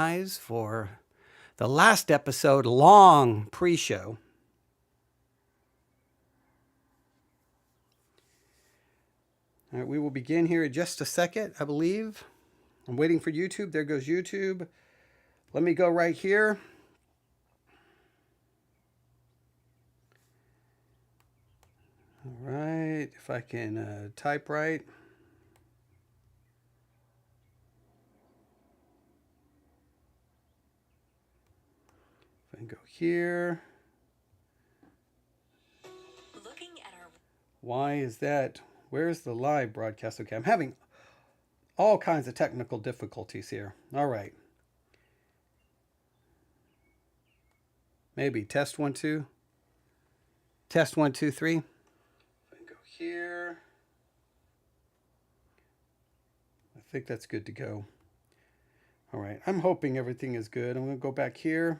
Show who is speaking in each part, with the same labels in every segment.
Speaker 1: guys, for the last episode, long pre-show. All right, we will begin here in just a second, I believe. I'm waiting for YouTube. There goes YouTube. Let me go right here. All right, if I can type right. If I can go here.
Speaker 2: Looking at our...
Speaker 1: Why is that? Where's the live broadcast? Okay, I'm having all kinds of technical difficulties here. All right. Maybe test 1, 2. Test 1, 2, 3. If I can go here. I think that's good to go. All right. I'm hoping everything is good. I'm going to go back here.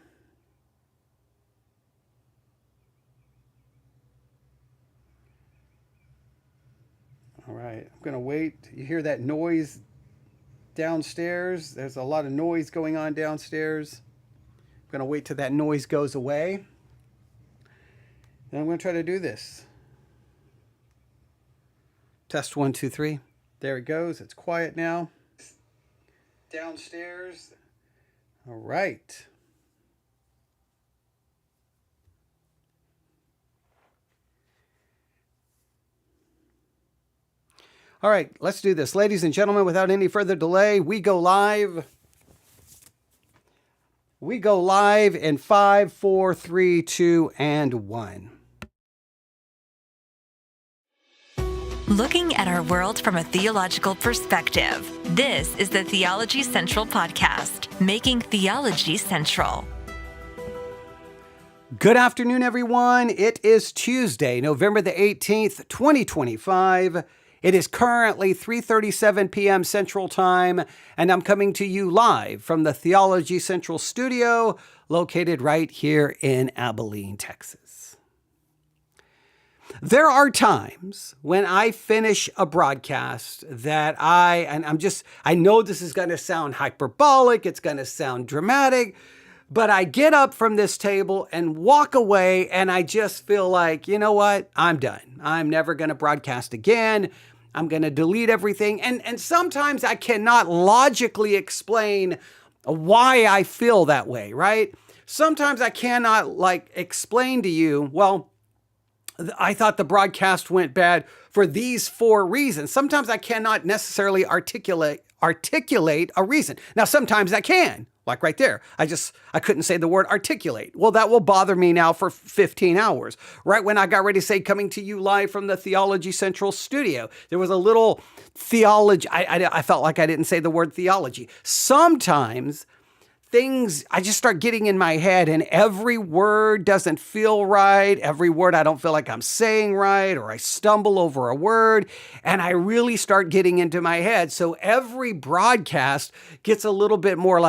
Speaker 1: All right, I'm going to wait. You hear that noise downstairs? There's a lot of noise going on downstairs. I'm going to wait till that noise goes away. Then I'm going to try to do this. Test 1, 2, 3. There it goes. It's quiet now. Downstairs. All right. All right, let's do this. Ladies and gentlemen, without any further delay, we go live. We go live in 5, 4, 3, 2, and 1.
Speaker 2: Looking at our world from a theological perspective. This is the Theology Central Podcast, making theology central.
Speaker 1: Good afternoon, everyone. It is Tuesday, November the 18th, 2025. It is currently 3:37 p.m. Central Time, and I'm coming to you live from the Theology Central studio, located right here in Abilene, Texas. There are times when I finish a broadcast that I know this is going to sound hyperbolic, it's going to sound dramatic, but I get up from this table and walk away, and I just feel like, you know what? I'm done. I'm never going to broadcast again. I'm going to delete everything. And sometimes I cannot logically explain why I feel that way, right? Sometimes I cannot explain to you, well, I thought the broadcast went bad for these 4 reasons. Sometimes I cannot necessarily articulate a reason. Now, sometimes I can. Like right there, I couldn't say the word articulate. Well, that will bother me now for 15 hours. Right when I got ready to say coming to you live from the Theology Central studio, there was a little theology. I felt like I didn't say the word theology. Sometimes things, I just start getting in my head and every word doesn't feel right. Every word I don't feel like I'm saying right, or I stumble over a word and I really start getting into my head. So every broadcast gets a little bit more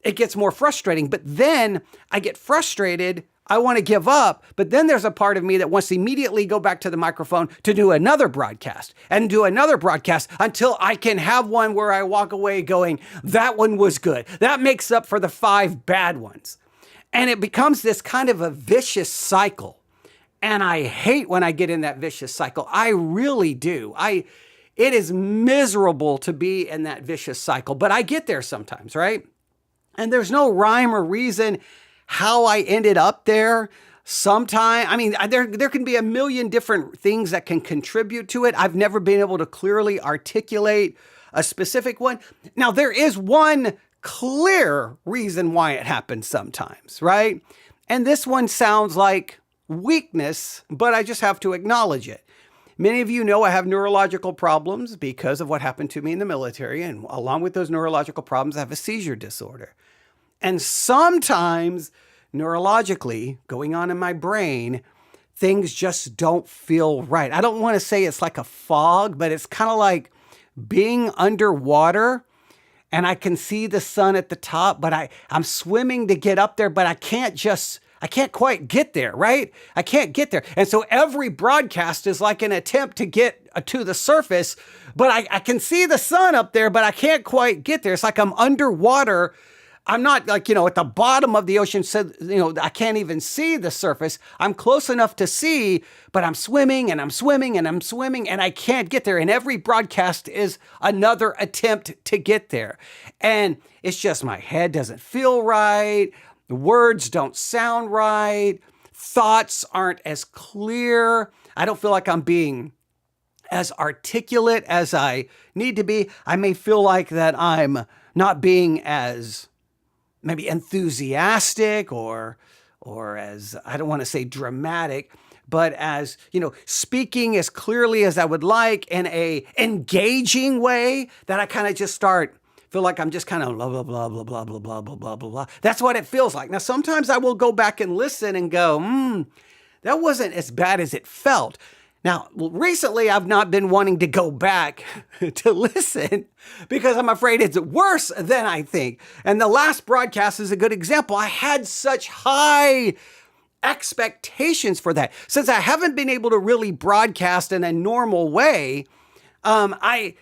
Speaker 1: it gets more frustrating, but then I get frustrated. I want to give up, but then there's a part of me that wants to immediately go back to the microphone to do another broadcast and do another broadcast until I can have one where I walk away going, that one was good. That makes up for the 5 bad ones. And it becomes this kind of a vicious cycle. And I hate when I get in that vicious cycle. I really do. It is miserable to be in that vicious cycle, but I get there sometimes, right? And there's no rhyme or reason how I ended up there. There can be a million different things that can contribute to it. I've never been able to clearly articulate a specific one. Now, there is one clear reason why it happens sometimes, right? And this one sounds like weakness, but I just have to acknowledge it. Many of you know I have neurological problems because of what happened to me in the military. And along with those neurological problems, I have a seizure disorder. And sometimes neurologically, going on in my brain, things just don't feel right. I don't want to say it's like a fog, but it's kind of like being underwater and I can see the sun at the top, but I'm swimming to get up there, but I can't quite get there, right? I can't get there. And so every broadcast is like an attempt to get to the surface, but I can see the sun up there, but I can't quite get there. It's like I'm underwater. I'm not like, at the bottom of the ocean, so, I can't even see the surface. I'm close enough to see, but I'm swimming and I'm swimming and I'm swimming and I can't get there. And every broadcast is another attempt to get there. And it's just my head doesn't feel right. The words don't sound right. Thoughts aren't as clear. I don't feel like I'm being as articulate as I need to be. I may feel like that I'm not being as maybe enthusiastic or as, I don't want to say dramatic, but as, speaking as clearly as I would like in a engaging way that I kind of just feel like I'm just kind of blah, blah, blah, blah, blah, blah, blah, blah, blah, blah, blah. That's what it feels like. Now, sometimes I will go back and listen and go, that wasn't as bad as it felt. Now, recently, I've not been wanting to go back to listen because I'm afraid it's worse than I think. And the last broadcast is a good example. I had such high expectations for that. Since I haven't been able to really broadcast in a normal way, I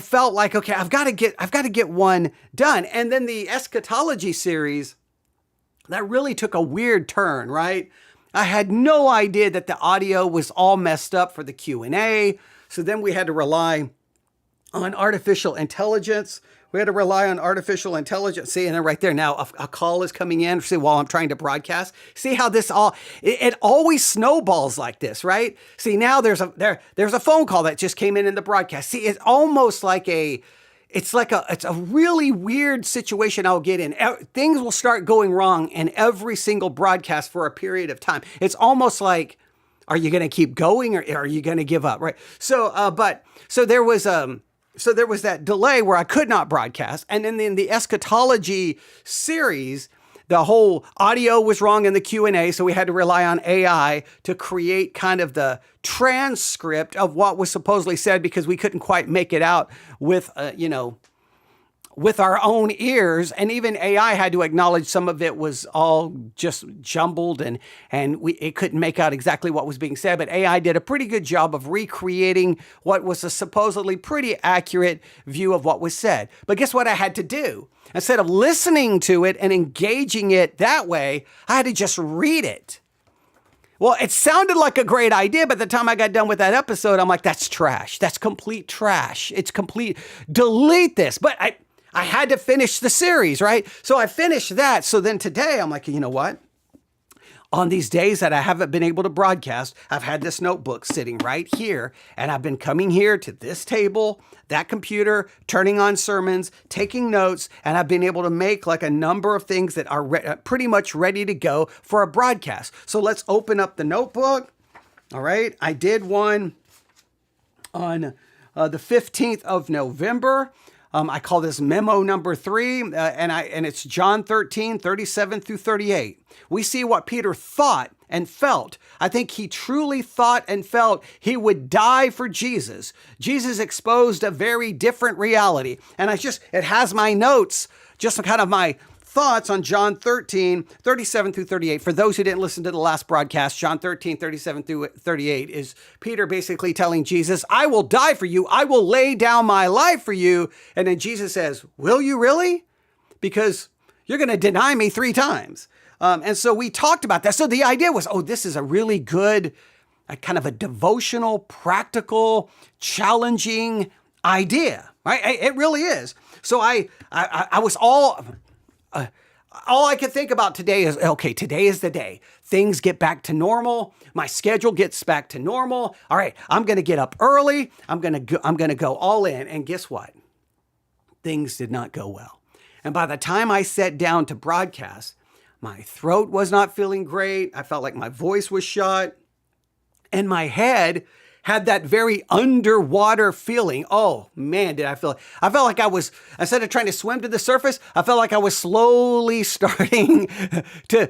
Speaker 1: felt like, okay, I've got to get one done. And then the eschatology series, that really took a weird turn, right? I had no idea that the audio was all messed up for the Q&A. So then we had to rely on artificial intelligence. See, and then right there now a call is coming in. See, while I'm trying to broadcast. See how this it always snowballs like this, right? See, now there's a phone call that just came in the broadcast. See, it's almost like it's a really weird situation I'll get in. Things will start going wrong in every single broadcast for a period of time. It's almost like, are you going to keep going or are you going to give up? Right. So there was that delay where I could not broadcast. And then in the eschatology series, the whole audio was wrong in the Q&A, so we had to rely on AI to create kind of the transcript of what was supposedly said because we couldn't quite make it out with our own ears. And even AI had to acknowledge some of it was all just jumbled and it couldn't make out exactly what was being said. But AI did a pretty good job of recreating what was a supposedly pretty accurate view of what was said. But guess what I had to do? Instead of listening to it and engaging it that way, I had to just read it. Well, it sounded like a great idea, but the time I got done with that episode, I'm like, that's trash. That's complete trash. It's complete, delete this. But I had to finish the series, right? So I finished that. So then today I'm like, you know what? On these days that I haven't been able to broadcast, I've had this notebook sitting right here, and I've been coming here to this table, that computer, turning on sermons, taking notes, and I've been able to make like a number of things that are pretty much ready to go for a broadcast. So let's open up the notebook. All right. I did one on the 15th of November. I call this memo number 3, and it's John 13, 37 through 38. We see what Peter thought and felt. I think he truly thought and felt he would die for Jesus. Jesus exposed a very different reality. And it has my notes, just kind of my thoughts on John 13, 37 through 38. For those who didn't listen to the last broadcast, John 13, 37 through 38 is Peter basically telling Jesus, I will die for you. I will lay down my life for you. And then Jesus says, will you really? Because you're going to deny me 3 times. And so we talked about that. So the idea was, this is a really good, kind of a devotional, practical, challenging idea, right? It really is. So I was all I could think about today is, okay, today is the day. Things get back to normal. My schedule gets back to normal. All right, I'm going to get up early. I'm going to go all in. And guess what? Things did not go well. And by the time I sat down to broadcast, my throat was not feeling great. I felt like my voice was shot. And my head had that very underwater feeling. Oh man, did I feel it. I felt like I was, instead of trying to swim to the surface, I felt like I was slowly starting to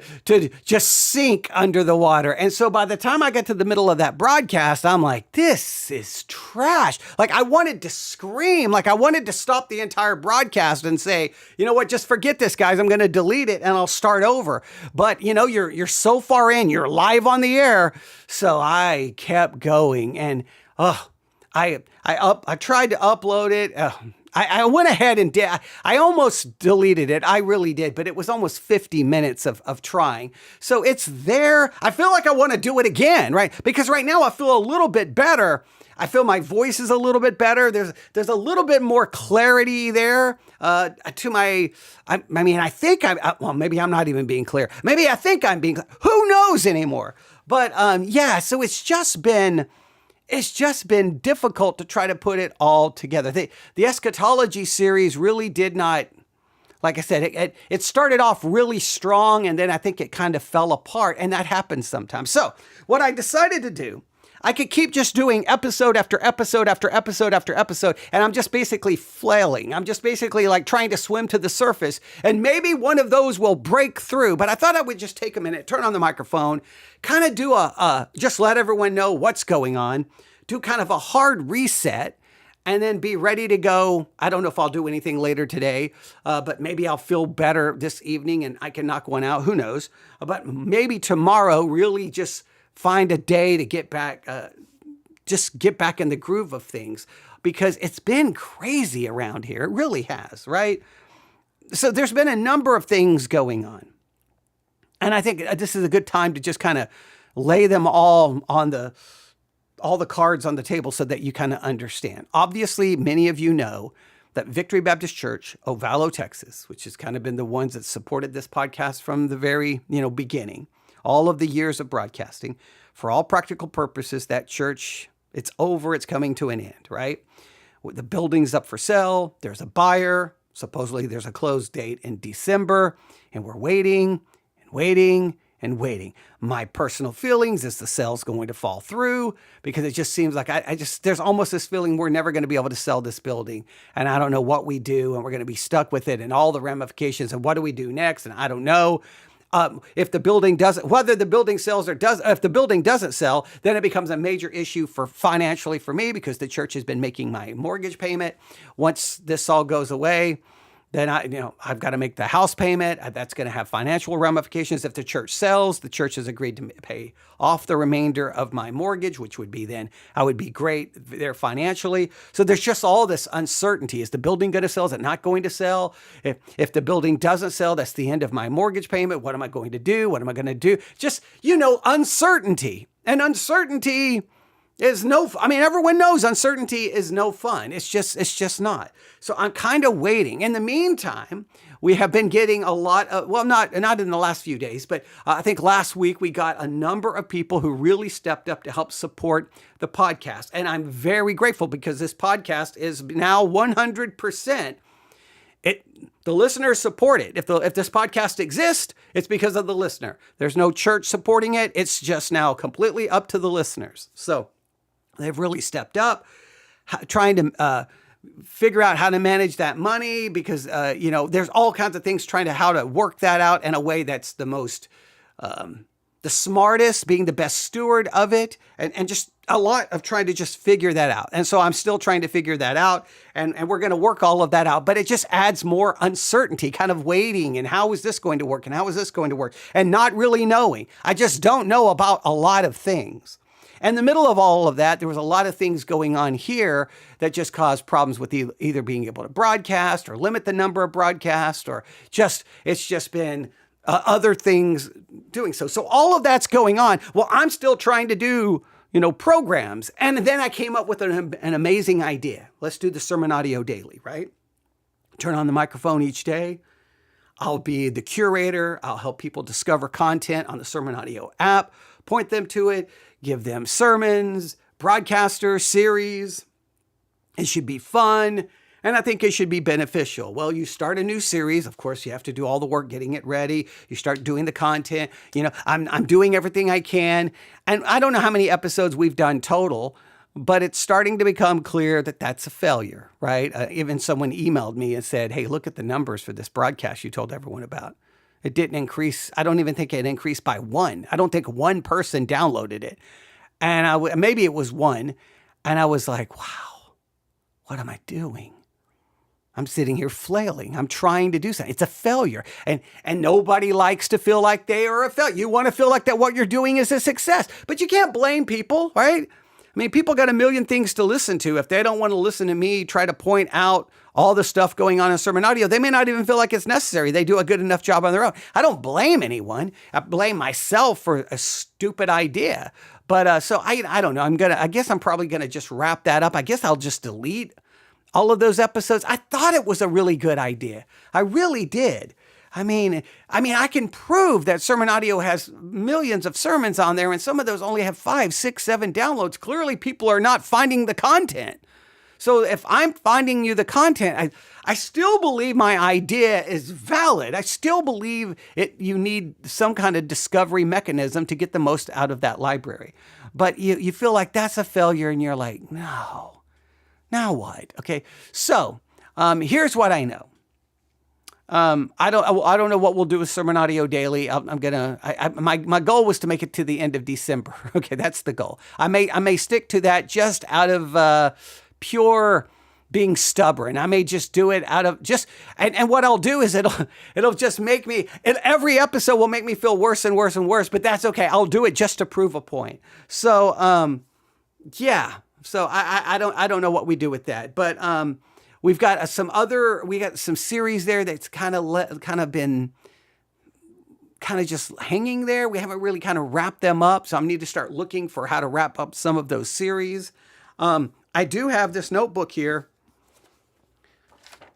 Speaker 1: just sink under the water. And so by the time I got to the middle of that broadcast, I'm like, this is trash. Like I wanted to scream, like I wanted to stop the entire broadcast and say, you know what, just forget this, guys. I'm going to delete it and I'll start over. But you're so far in, you're live on the air. So I kept going. And I tried to upload it. I went ahead and did. I almost deleted it. I really did, but it was almost 50 minutes of trying. So it's there. I feel like I want to do it again, right? Because right now I feel a little bit better. I feel my voice is a little bit better. There's a little bit more clarity there to my. I think well, maybe I'm not even being clear. Maybe I think I'm being. Who knows anymore? But yeah. So it's just been difficult to try to put it all together. The eschatology series really did not. Like I said, it started off really strong, and then I think it kind of fell apart, and that happens sometimes. So what I decided to do. I could keep just doing episode after episode after episode after episode, and I'm just basically flailing. I'm just basically like trying to swim to the surface, and maybe one of those will break through. But I thought I would just take a minute, turn on the microphone, kind of do just let everyone know what's going on, do kind of a hard reset, and then be ready to go. I don't know if I'll do anything later today, but maybe I'll feel better this evening and I can knock one out. Who knows? But maybe tomorrow really just find a day to get back, just get back in the groove of things, because it's been crazy around here. It really has, right? So there's been a number of things going on. And I think this is a good time to just kind of lay them all the cards on the table so that you kind of understand. Obviously, many of you know that Victory Baptist Church, Ovalo, Texas, which has kind of been the ones that supported this podcast from the very, beginning, all of the years of broadcasting, for all practical purposes, that church, it's over, it's coming to an end, right? The building's up for sale, there's a buyer, supposedly there's a close date in December, and we're waiting and waiting and waiting. My personal feelings is the sale's going to fall through, because it just seems like there's almost this feeling we're never going to be able to sell this building, and I don't know what we do, and we're going to be stuck with it and all the ramifications, and what do we do next, and I don't know. If the building doesn't, whether the building sells or does, if the building doesn't sell, then it becomes a major issue financially for me, because the church has been making my mortgage payment. Once this all goes away, then I've got to make the house payment. That's going to have financial ramifications. If the church sells, the church has agreed to pay off the remainder of my mortgage, which would be then I would be great there financially. So there's just all this uncertainty. Is the building going to sell? Is it not going to sell? If the building doesn't sell, that's the end of my mortgage payment. What am I going to do? What am I going to do? Just, uncertainty. And uncertainty is everyone knows uncertainty is no fun. It's just not. So I'm kind of waiting. In the meantime, we have been getting a lot of, not in the last few days, but I think last week we got a number of people who really stepped up to help support the podcast. And I'm very grateful, because this podcast is now 100%. The listeners support it. If this podcast exists, it's because of the listener. There's no church supporting it. It's just now completely up to the listeners. So they've really stepped up, trying to figure out how to manage that money, because there's all kinds of things how to work that out in a way that's the most, the smartest, being the best steward of it, and just a lot of trying to just figure that out. And so I'm still trying to figure that out, and we're going to work all of that out, but it just adds more uncertainty, kind of waiting, and how is this going to work, and how is this going to work, and not really knowing. I just don't know about a lot of things. In the middle of all of that, there was a lot of things going on here that just caused problems with either being able to broadcast or limit the number of broadcasts, or it's just been other things doing so. So all of that's going on. Well, I'm still trying to do, programs. And then I came up with an amazing idea. Let's do the sermon audio daily, right? Turn on the microphone each day. I'll be the curator. I'll help people discover content on the Sermon Audio app, point them to it, give them sermons, broadcaster series. It should be fun, and I think it should be beneficial. Well, you start a new series. Of course, you have to do all the work getting it ready. You start doing the content. I'm doing everything I can, and I don't know how many episodes we've done total, but it's starting to become clear that that's a failure, right? Even someone emailed me and said, hey, look at the numbers for this broadcast you told everyone about. It didn't increase. I don't even think it increased by one. I don't think one person downloaded it. And maybe it was one. And I was like, wow, what am I doing? I'm sitting here flailing. I'm trying to do something. It's a failure. And nobody likes to feel like they are a failure. You want to feel like that what you're doing is a success. But you can't blame people, right? People got a million things to listen to. If they don't want to listen to me try to point out all the stuff going on in Sermon Audio, they may not even feel like it's necessary. They do a good enough job on their own. I don't blame anyone. I blame myself for a stupid idea. But so I don't know. I guess I'm probably going to just wrap that up. I guess I'll just delete all of those episodes. I thought it was a really good idea. I really did. I mean, I can prove that Sermon Audio has millions of sermons on there, and some of those only have 5, 6, 7 downloads. Clearly, people are not finding the content. So if I'm finding you the content, I still believe my idea is valid. I still believe you need some kind of discovery mechanism to get the most out of that library. But you feel like that's a failure, and you're like, no, now what? Okay, so here's what I know. I don't know what we'll do with Sermon Audio Daily. My goal was to make it to the end of December. Okay, that's the goal. I may stick to that just out of pure being stubborn. I may just do it out of and what I'll do is it'll just make me, and every episode will make me feel worse and worse and worse, but that's okay. I'll do it just to prove a point. So, yeah. So I don't know what we do with that, but, we got some series there that's kind of been just hanging there. We haven't really kind of wrapped them up. So I need to start looking for how to wrap up some of those series. I do have this notebook here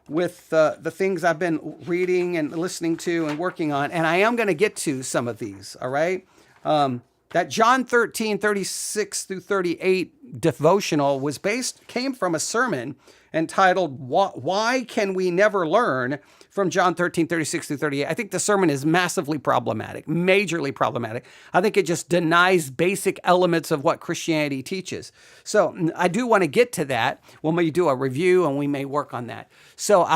Speaker 1: with the things I've been reading and listening to and working on. And I am going to get to some of these. All right. That John 13, 36 through 38 devotional came from a sermon entitled, Why Can We Never Learn? From John 13, 36 through 38. I think the sermon is massively problematic, majorly problematic. I think it just denies basic elements of what Christianity teaches. So I do want to get to that when we do a review, and we may work on that. So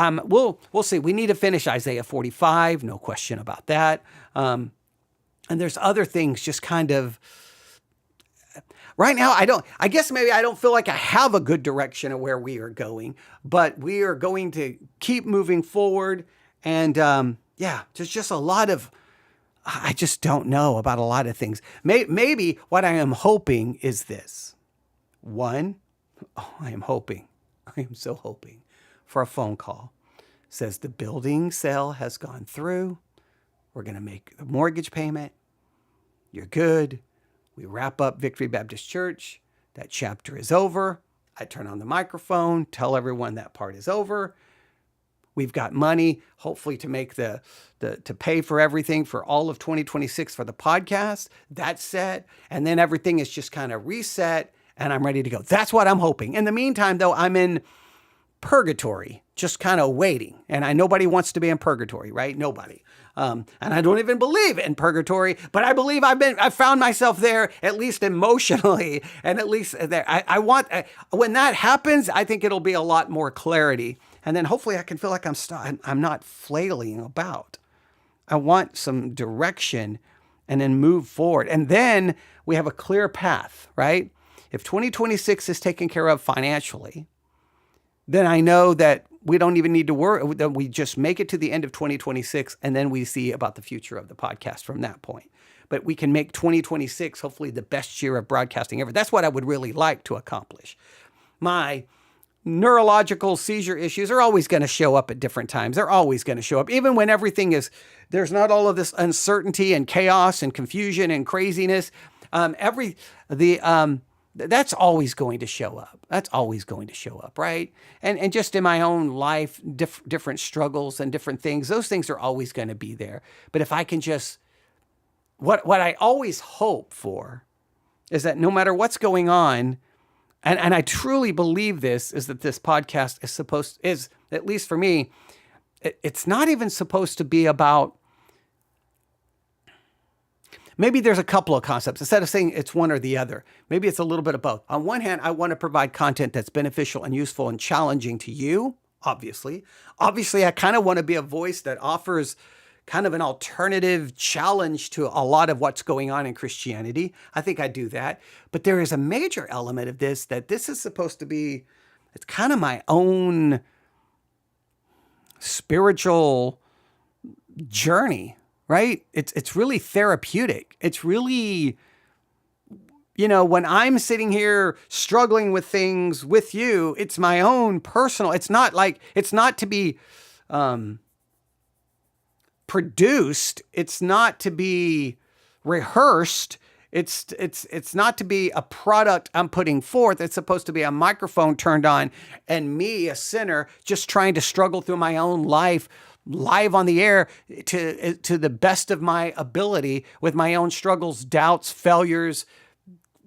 Speaker 1: we'll see. We need to finish Isaiah 45, no question about that. And there's other things just kind of, right now, I guess maybe I don't feel like I have a good direction of where we are going, but we are going to keep moving forward. And there's just a lot of, I just don't know about a lot of things. Maybe what I am hoping is this. One, I am so hoping for a phone call. Says the building sale has gone through. We're going to make the mortgage payment. You're good. We wrap up Victory Baptist Church. That chapter is over. I turn on the microphone, tell everyone that part is over. We've got money, hopefully, to make to pay for everything for all of 2026 for the podcast. That's set. And then everything is just kind of reset, and I'm ready to go. That's what I'm hoping. In the meantime, though, I'm in purgatory, just kind of waiting. And nobody wants to be in purgatory, right? Nobody. And I don't even believe in purgatory, but I believe I've found myself there, at least emotionally, and at least there. I want, when that happens, I think it'll be a lot more clarity. And then hopefully I can feel like I'm not flailing about. I want some direction and then move forward. And then we have a clear path, right? If 2026 is taken care of financially, then I know that we don't even need to worry, that we just make it to the end of 2026, and then we see about the future of the podcast from that point. But we can make 2026 hopefully the best year of broadcasting ever. That's what I would really like to accomplish. My neurological seizure issues are always going to show up at different times. They're always going to show up, even when there's not all of this uncertainty and chaos and confusion and craziness. That's always going to show up. That's always going to show up, right? And just in my own life, different struggles and different things, those things are always going to be there. But if I can just, what I always hope for is that no matter what's going on, and I truly believe this, is that this podcast is, at least for me, it's not even supposed to be about, maybe there's a couple of concepts. Instead of saying it's one or the other, maybe it's a little bit of both. On one hand, I want to provide content that's beneficial and useful and challenging to you, obviously. Obviously, I kind of want to be a voice that offers kind of an alternative challenge to a lot of what's going on in Christianity. I think I do that. But there is a major element of this that this is supposed to be, it's kind of my own spiritual journey, right? It's really therapeutic. It's really when I'm sitting here struggling with things with you, it's my own personal, it's not to be produced. It's not to be rehearsed. It's not to be a product I'm putting forth. It's supposed to be a microphone turned on and me, a sinner, just trying to struggle through my own life live on the air to the best of my ability with my own struggles, doubts, failures,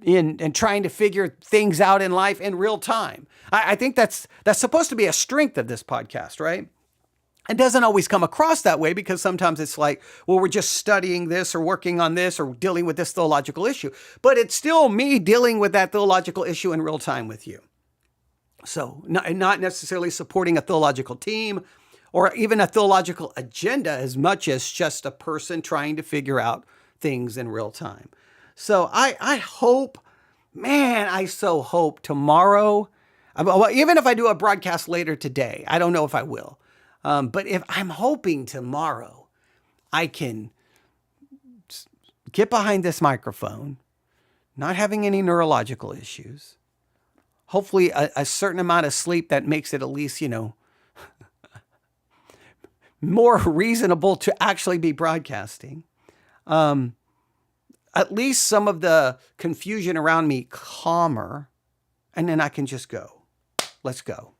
Speaker 1: and trying to figure things out in life in real time. I think that's supposed to be a strength of this podcast, right? It doesn't always come across that way because sometimes it's like, well, we're just studying this or working on this or dealing with this theological issue. But it's still me dealing with that theological issue in real time with you. So not necessarily supporting a theological team or even a theological agenda as much as just a person trying to figure out things in real time. So I hope, man, I so hope tomorrow, even if I do a broadcast later today, I don't know if I will. But if I'm hoping tomorrow I can get behind this microphone, not having any neurological issues, hopefully a certain amount of sleep that makes it at least, more reasonable to actually be broadcasting. At least some of the confusion around me calmer, and then I can just go. Let's go.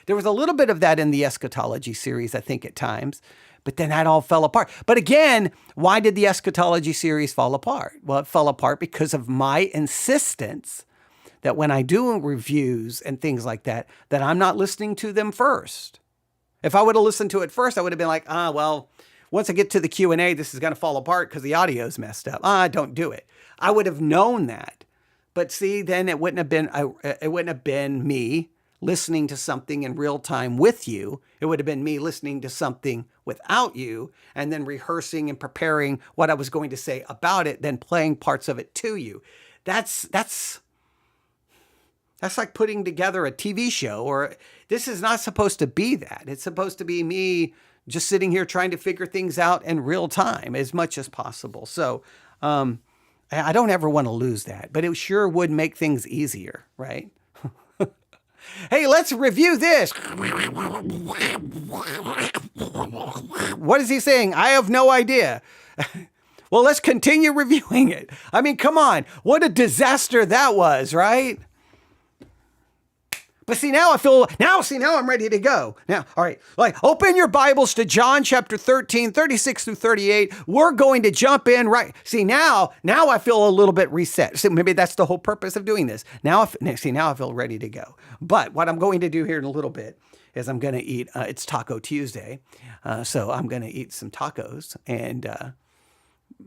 Speaker 1: There was a little bit of that in the eschatology series, I think, at times, but then that all fell apart. But again, why did the eschatology series fall apart? Well, it fell apart because of my insistence that when I do reviews and things like that I'm not listening to them first. If I would have listened to it first, I would have been like, well, once I get to the Q&A, this is going to fall apart because the audio's messed up. Don't do it. I would have known that. But see, then it wouldn't have been me listening to something in real time with you. It would have been me listening to something without you and then rehearsing and preparing what I was going to say about it, then playing parts of it to you. That's like putting together a TV show, or this is not supposed to be that. It's supposed to be me just sitting here trying to figure things out in real time as much as possible. So I don't ever want to lose that, but it sure would make things easier, right? Hey, let's review this. What is he saying? I have no idea. Well, let's continue reviewing it. I mean, come on. What a disaster that was, right? But see, now I'm ready to go. Now, all right, open your Bibles to John chapter 13, 36 through 38. We're going to jump in right. See, now I feel a little bit reset. So maybe that's the whole purpose of doing this. Now I feel ready to go. But what I'm going to do here in a little bit is I'm going to eat, it's Taco Tuesday. So I'm going to eat some tacos and,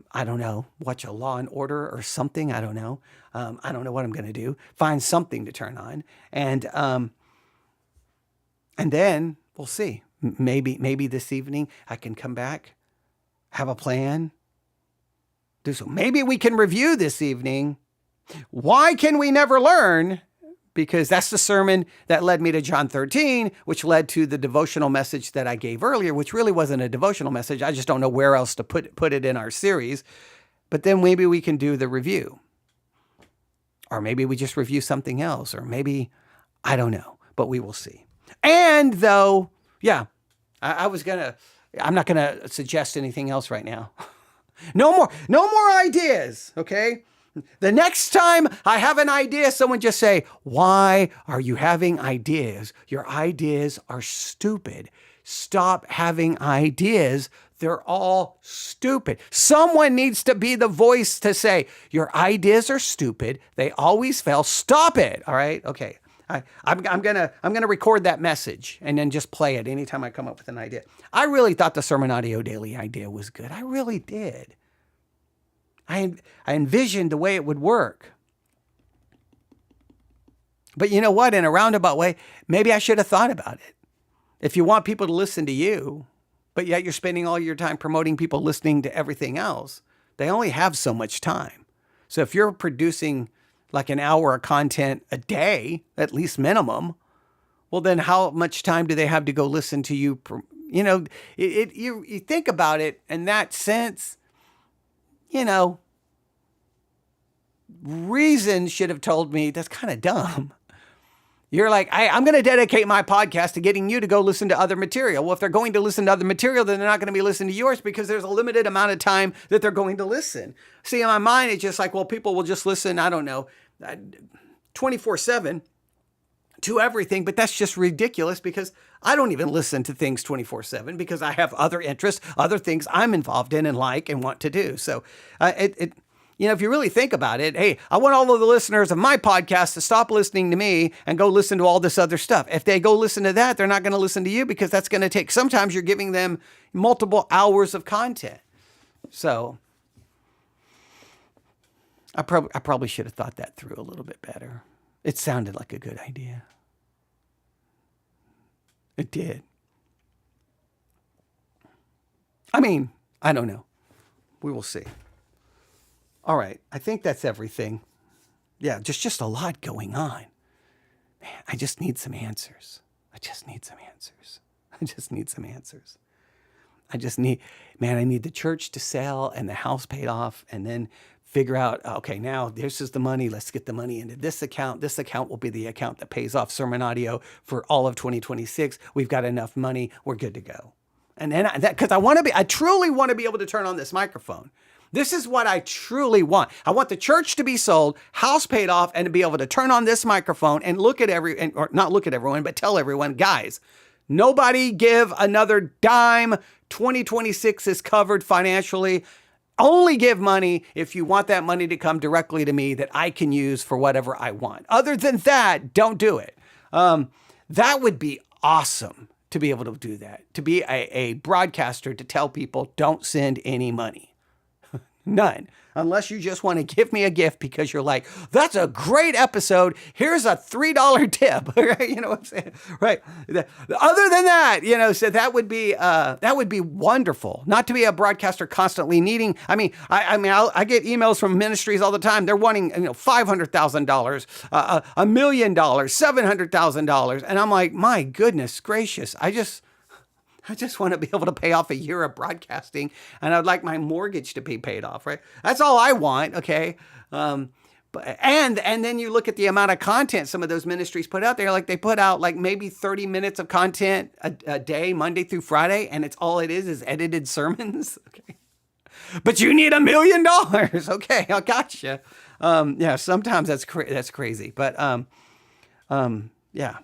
Speaker 1: I don't know, watch a Law and Order or something. I don't know. I don't know what I'm going to do. Find something to turn on. And then we'll see. Maybe this evening I can come back, have a plan, do so. Maybe we can review this evening. Why can we never learn? Because that's the sermon that led me to John 13, which led to the devotional message that I gave earlier, which really wasn't a devotional message. I just don't know where else to put it in our series. But then maybe we can do the review. Or maybe we just review something else. Or maybe, I don't know, but we will see. And though, yeah, I'm not going to suggest anything else right now. No more ideas, okay? The next time I have an idea, someone just say, why are you having ideas? Your ideas are stupid. Stop having ideas. They're all stupid. Someone needs to be the voice to say, your ideas are stupid. They always fail. Stop it. All right. Okay. I'm gonna record that message and then just play it anytime I come up with an idea. I really thought the Sermon Audio Daily idea was good. I really did. I envisioned the way it would work. But you know what? In a roundabout way, maybe I should have thought about it. If you want people to listen to you, but yet you're spending all your time promoting people listening to everything else, they only have so much time. So if you're producing like an hour of content a day, at least minimum, well, then how much time do they have to go listen to you? You think about it in that sense. reason should have told me that's kind of dumb. You're like, I'm going to dedicate my podcast to getting you to go listen to other material. Well, if they're going to listen to other material, then they're not going to be listening to yours because there's a limited amount of time that they're going to listen. See, in my mind, it's just like, well, people will just listen, I don't know, 24/7 to everything, but that's just ridiculous because I don't even listen to things 24/7 because I have other interests, other things I'm involved in and like and want to do. So if you really think about it, hey, I want all of the listeners of my podcast to stop listening to me and go listen to all this other stuff. If they go listen to that, they're not going to listen to you because that's going to take, sometimes you're giving them multiple hours of content. So I probably should have thought that through a little bit better. It sounded like a good idea. It did. I mean, I don't know. We will see. All right. I think that's everything. Yeah, just a lot going on. Man, I just need some answers. I need the church to sell and the house paid off and then figure out, okay, now this is the money. Let's get the money into this account. This account will be the account that pays off Sermon Audio for all of 2026. We've got enough money. We're good to go. And then because I truly want to be able to turn on this microphone. This is what I truly want. I want the church to be sold, house paid off, and to be able to turn on this microphone and or not look at everyone, but tell everyone, guys, nobody give another dime. 2026 is covered financially. Only give money if you want that money to come directly to me that I can use for whatever I want. Other than that, don't do it. That would be awesome to be able to do that, to be a broadcaster to tell people don't send any money. None. Unless you just want to give me a gift because you're like, that's a great episode. Here's a $3 tip. Right? You know what I'm saying? Right. Other than that, so that would be wonderful. Not to be a broadcaster constantly needing. I get emails from ministries all the time. They're wanting, $500,000, $1 million, $700,000. And I'm like, my goodness gracious. I just want to be able to pay off a year of broadcasting, and I'd like my mortgage to be paid off, right? That's all I want, okay? And then you look at the amount of content some of those ministries put out there. Like they put out like maybe 30 minutes of content a day, Monday through Friday, and it's all it is edited sermons, okay? But you need $1 million, okay? I gotcha. Yeah, sometimes that's crazy, but yeah.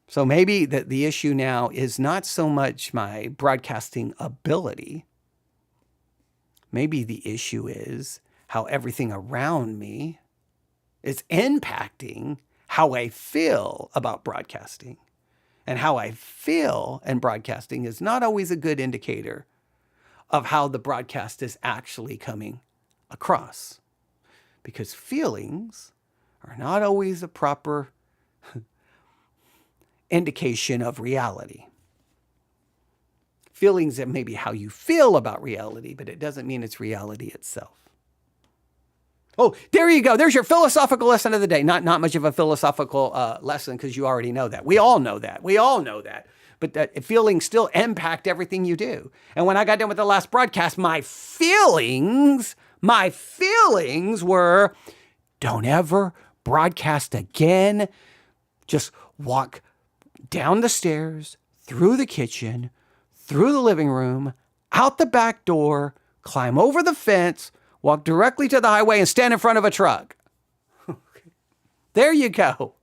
Speaker 1: So maybe the issue now is not so much my broadcasting ability. Maybe the issue is how everything around me is impacting how I feel about broadcasting. And how I feel in broadcasting is not always a good indicator of how the broadcast is actually coming across. Because feelings are not always a proper indication of reality. Feelings that may be how you feel about reality, but it doesn't mean it's reality itself. Oh, there you go. There's your philosophical lesson of the day. Not much of a philosophical lesson because you already know that. We all know that. But that feelings still impact everything you do. And when I got done with the last broadcast, my feelings were, don't ever broadcast again. Just walk down the stairs, through the kitchen, through the living room, out the back door, climb over the fence, walk directly to the highway and stand in front of a truck. There you go.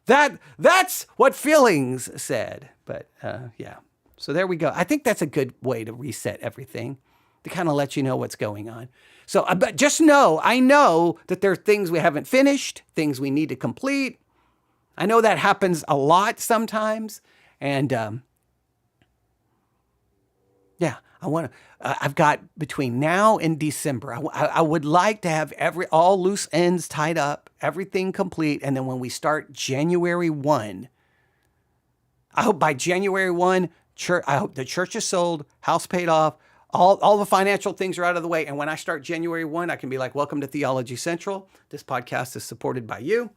Speaker 1: That's what feelings said. But yeah, so there we go. I think that's a good way to reset everything, to kind of let you know what's going on. So but just I know that there are things we haven't finished, things we need to complete. I know that happens a lot sometimes. And yeah, I've got between now and December, I would like to have all loose ends tied up, everything complete. And then when we start January 1, I hope by January 1, I hope the church is sold, house paid off, all the financial things are out of the way. And when I start January 1, I can be like, welcome to Theology Central. This podcast is supported by you.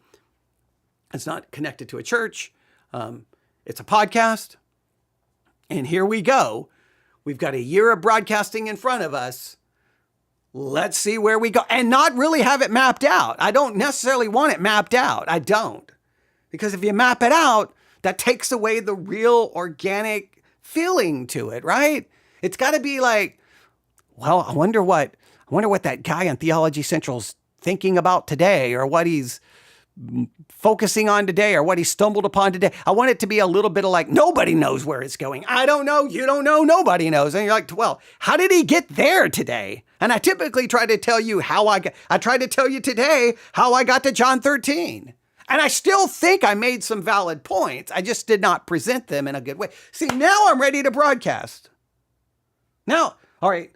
Speaker 1: It's not connected to a church. It's a podcast. And here we go. We've got a year of broadcasting in front of us. let's see where we go, and not really have it mapped out. I don't necessarily want it mapped out. I don't. Because if you map it out, that takes away the real organic feeling to it, right? It's got to be like, well, I wonder what that guy on Theology Central's thinking about today, or what he's focusing on today, or what he stumbled upon today. I want it to be a little bit of like, nobody knows where it's going. I don't know. You don't know. Nobody knows. And you're like, well, how did he get there today? And I typically try to tell you I tried to tell you today how I got to John 13. And I still think I made some valid points. I just did not present them in a good way. See, now I'm ready to broadcast. Now, all right.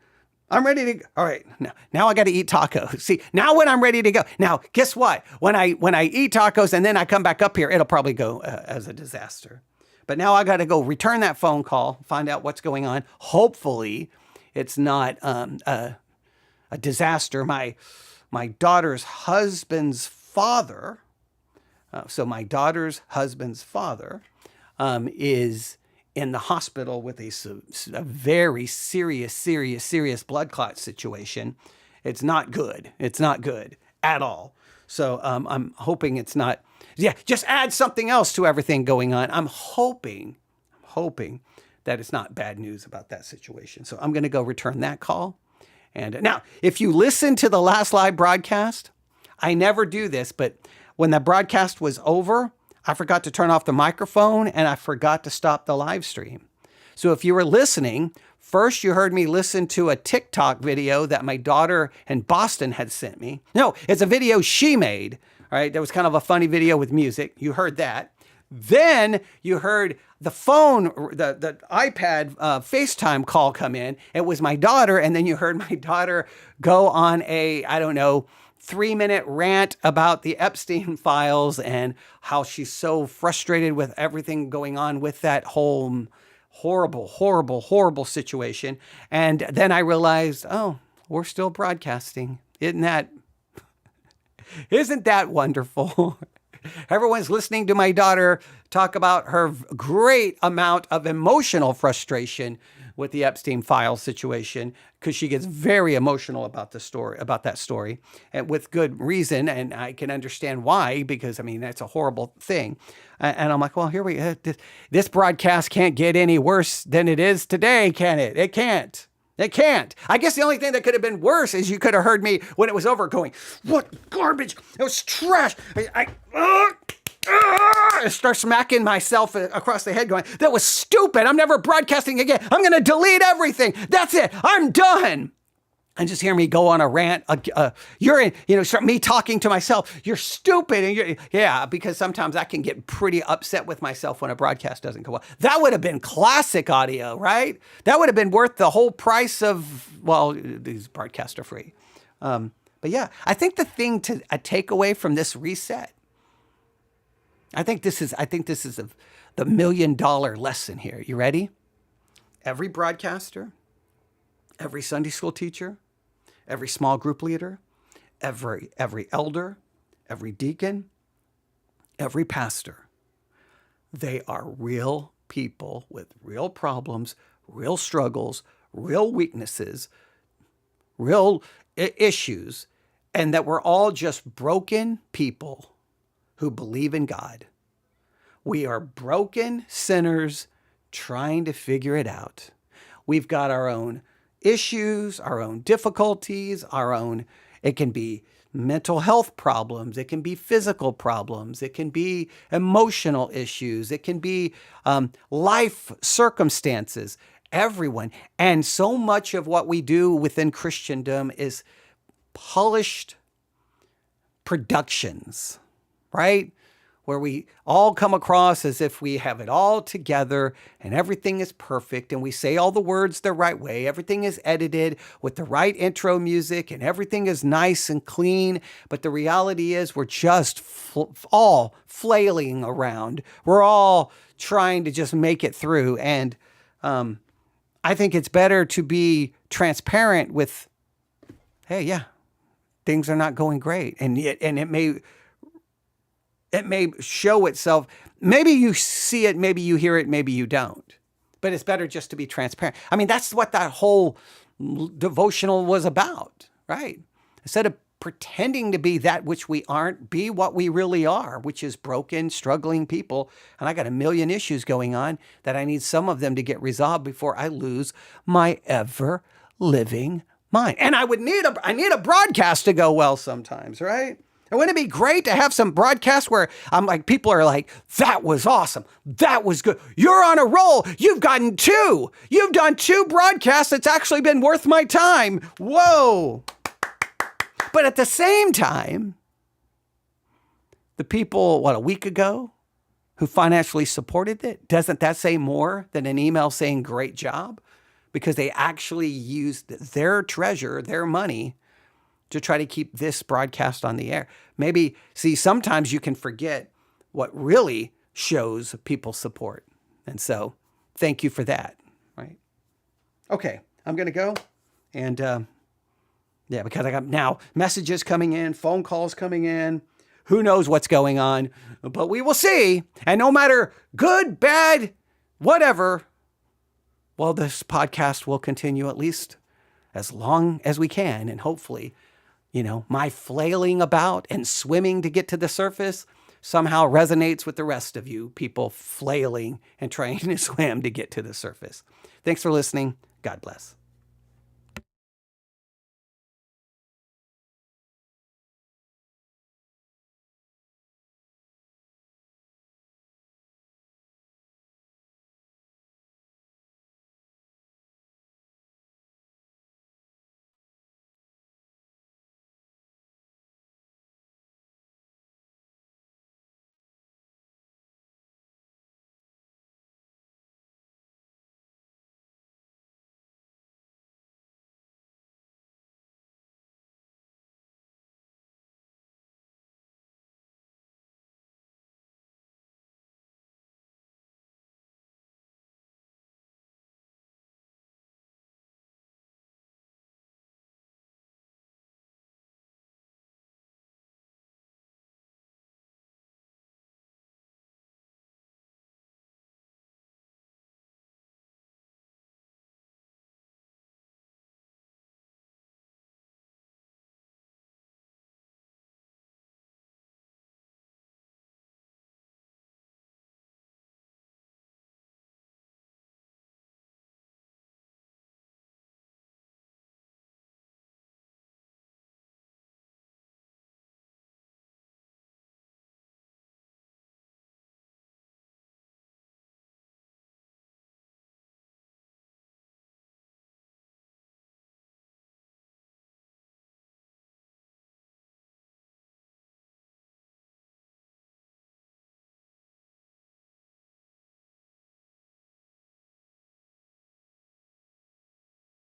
Speaker 1: I'm ready to, all right, now I got to eat tacos. See, now when I'm ready to go, now guess what? When I eat tacos and then I come back up here, it'll probably go as a disaster. But now I got to go return that phone call, find out what's going on. Hopefully it's not a disaster. My daughter's husband's father, my daughter's husband's father is in the hospital with a very serious blood clot situation. It's not good. It's not good at all. So I'm hoping it's not, just add something else to everything going on. I'm hoping that it's not bad news about that situation. So I'm going to go return that call. And now, if you listen to the last live broadcast, I never do this, but when the broadcast was over, I forgot to turn off the microphone and I forgot to stop the live stream. So if you were listening, first you heard me listen to a TikTok video that my daughter in Boston had sent me. No, it's a video she made, right? That was kind of a funny video with music. You heard that. Then you heard the phone, the iPad FaceTime call come in. It was my daughter. And then you heard my daughter go on a, 3-minute rant about the Epstein files and how she's so frustrated with everything going on with that whole horrible situation. And then I realized, oh, we're still broadcasting. Isn't that wonderful? Everyone's listening to my daughter talk about her great amount of emotional frustration with the Epstein file situation, because she gets very emotional about that story, and with good reason. And I can understand why, because that's a horrible thing. And I'm like, well, here this broadcast can't get any worse than it is today, can it? It can't. It can't. I guess the only thing that could have been worse is you could have heard me when it was over going, what garbage? It was trash. I start smacking myself across the head going, that was stupid. I'm never broadcasting again. I'm going to delete everything. That's it. I'm done. And just hear me go on a rant. Start me talking to myself. You're stupid. And because sometimes I can get pretty upset with myself when a broadcast doesn't go well. That would have been classic audio, right? That would have been worth the whole price of, these broadcasts are free. But yeah, I think the thing to take away from this reset, I think this is the $1 million lesson here. You ready? Every broadcaster, every Sunday school teacher, every small group leader, every elder, every deacon, every pastor, they are real people with real problems, real struggles, real weaknesses, real issues, and that we're all just broken people who believe in God. We are broken sinners trying to figure it out. We've got our own issues, our own difficulties, it can be mental health problems, it can be physical problems, it can be emotional issues, it can be life circumstances, everyone. And so much of what we do within Christendom is polished productions, right? Where we all come across as if we have it all together and everything is perfect and we say all the words the right way. Everything is edited with the right intro music and everything is nice and clean. But the reality is we're just all flailing around. We're all trying to just make it through. And I think it's better to be transparent with, hey, yeah, things are not going great. And it may show itself. Maybe you see it, maybe you hear it, maybe you don't. But it's better just to be transparent. That's what that whole devotional was about, right? Instead of pretending to be that which we aren't, be what we really are, which is broken, struggling people. And I got a million issues going on that I need some of them to get resolved before I lose my ever living mind. And I need a broadcast to go well sometimes, right? And wouldn't it be great to have some broadcasts where I'm like, people are like, that was awesome. That was good. You're on a roll. You've gotten two. You've done two broadcasts. It's actually been worth my time. Whoa. But at the same time, the people, a week ago who financially supported it, doesn't that say more than an email saying great job? Because they actually used their treasure, their money, to try to keep this broadcast on the air. Maybe, see, sometimes you can forget what really shows people's support. And so thank you for that, right? Okay, I'm going to go. And yeah, because I got now messages coming in, phone calls coming in. Who knows what's going on, but we will see. And no matter good, bad, whatever, well, this podcast will continue at least as long as we can. And hopefully, my flailing about and swimming to get to the surface somehow resonates with the rest of you people flailing and trying to swim to get to the surface. Thanks for listening. God bless.